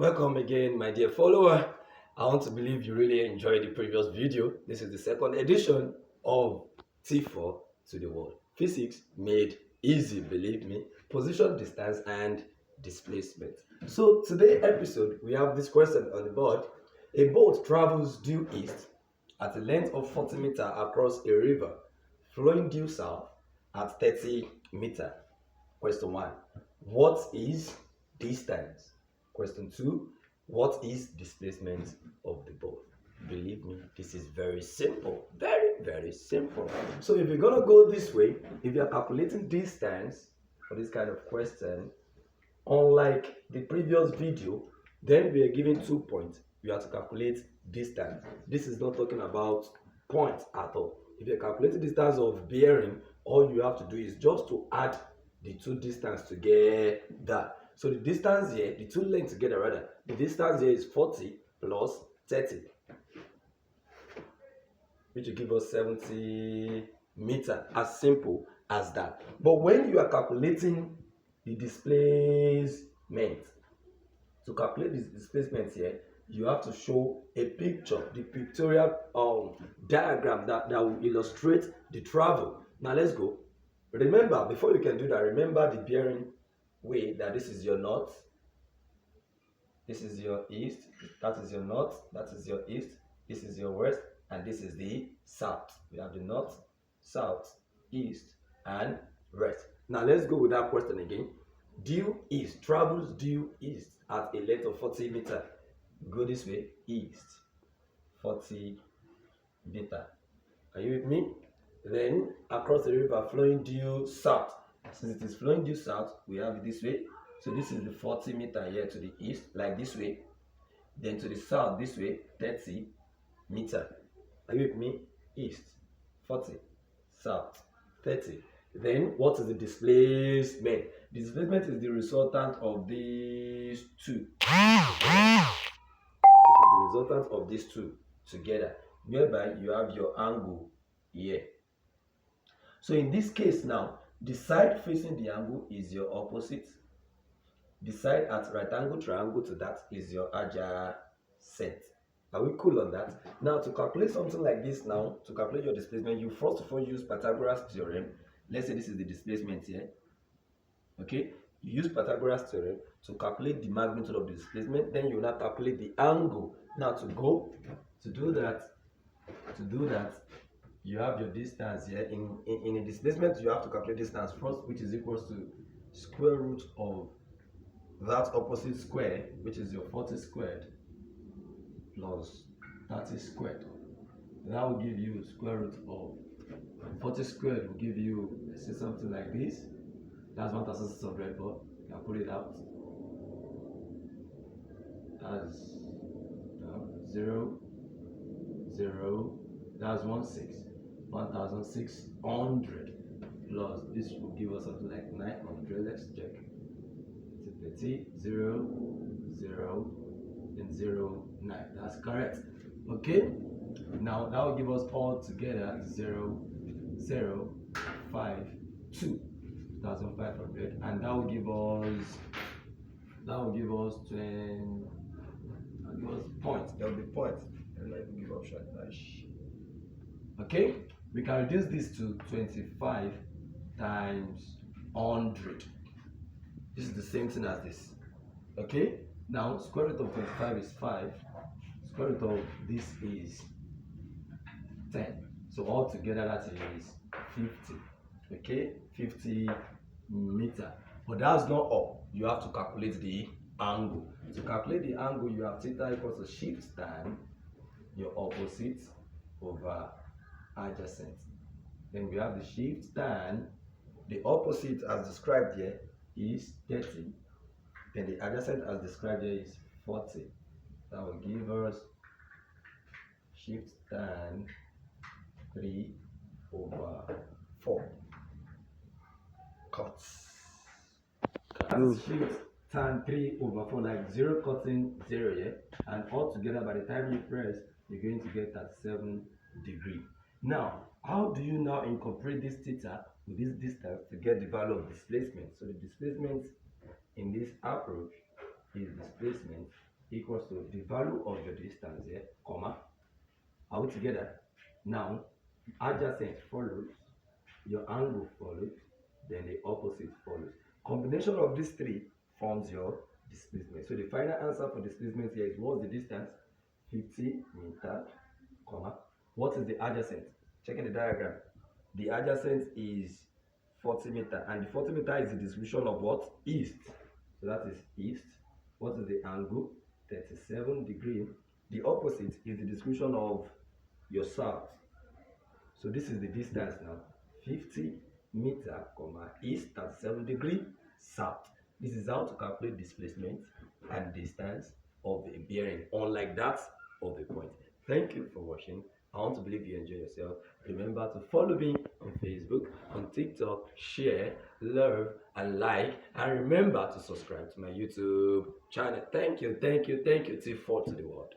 Welcome again, my dear follower. I want to believe you really enjoyed the previous video. This is the second edition of T4 to the world. Physics made easy, believe me. Position, distance, and displacement. So today's episode, we have this question on the board. A boat travels due east at a length of 40 meters across a river, flowing due south at 30 meters. Question 1. What is distance? Question 2. What is displacement of the boat? Believe me, this is very simple. Very, very simple. So if you're going to go this way, if you're calculating distance for this kind of question, unlike the previous video, then we are given 2 points. You have to calculate distance. This is not talking about points at all. If you're calculating distance of bearing, all you have to do is just to add the two distance together. So the distance here, the two lengths together rather, the distance here is 40 plus 30, which will give us 70 meters. As simple as that. But when you are calculating the displacement, to calculate this displacement here, you have to show a picture, the pictorial diagram that will illustrate the travel. Now let's go. Remember, before you can do that, remember the bearing way that this is your north, this is your east, that is your north, that is your east, this is your west, and this is the south. We have the north, south, east, and west. Now let's go with that question again. Due east, travels due east at a length of 40 meters. Go this way, east, 40 meters. Are you with me? Then across the river flowing due south. Since it is flowing due south, we have it this way. So this is the 40 meters here to the east, like this way. Then to the south, this way, 30 meters. Are you with me? East, 40, south, 30. Then what is the displacement? The displacement is the resultant of these two. It is the resultant of these two together, whereby you have your angle here. So in this case now, the side facing the angle is your opposite. The side at right angle triangle to that is your adjacent. Are we cool on that? Now to calculate something like this now, to calculate your displacement, you first of all use Pythagoras theorem. Let's say this is the displacement here. Okay? You use Pythagoras theorem to calculate the magnitude of the displacement. Then you now calculate the angle. Now to do that, you have your distance here. In a displacement, you have to calculate distance first, which is equals to square root of that opposite square, which is your 40 squared plus 30 squared. That will give you square root of 40 squared will give you, let's say something like this. That's 1600, but you can put it out as 0, 0, that's 1600 plus this will give us something like 900. Let's check. 30, 0, 0, and 0, 9. That's correct. Okay. Now that will give us all together 0, 0, 5, 2, 2,500, and that will give us 20. That will give us points. There will be points. And let me give option. Okay. We can reduce this to 25 times 100. This is the same thing as this. Okay. Now square root of 25 is 5. Square root of this is 10. So altogether that is 50. Okay, 50 meters. But that's not all. You have to calculate the angle. To calculate the angle, you have theta equals to shift tan your opposite over adjacent. Then we have the shift tan. The opposite as described here is 30. Then the adjacent as described here is 40. That will give us shift tan 3 over 4. Cuts. Shift tan 3 over 4, like 0 cutting 0 here. And altogether, by the time you press, you're going to get 37 degrees. Now, how do you now incorporate this theta with this distance to get the value of displacement? So the displacement in this approach is displacement equals to the value of your distance here, comma. Are we together? Now, adjacent follows, your angle follows, then the opposite follows. Combination of these three forms your displacement. So the final answer for displacement here is, what's the distance? 50 meters, comma. What is the adjacent? Checking the diagram. The adjacent is 40 meters, and the 40 meters is the distribution of what? East. So that is east. What is the angle? 37 degrees. The opposite is the distribution of your south. So this is the distance now. 50 meter, comma, east, 37 degrees south. This is how to calculate displacement and distance of a bearing, unlike that of a point. Thank you for watching. I want to believe you enjoy yourself. Remember to follow me on Facebook, on TikTok, share, love, and like. And remember to subscribe to my YouTube channel. Thank you, thank you, thank you. Till forth to the world.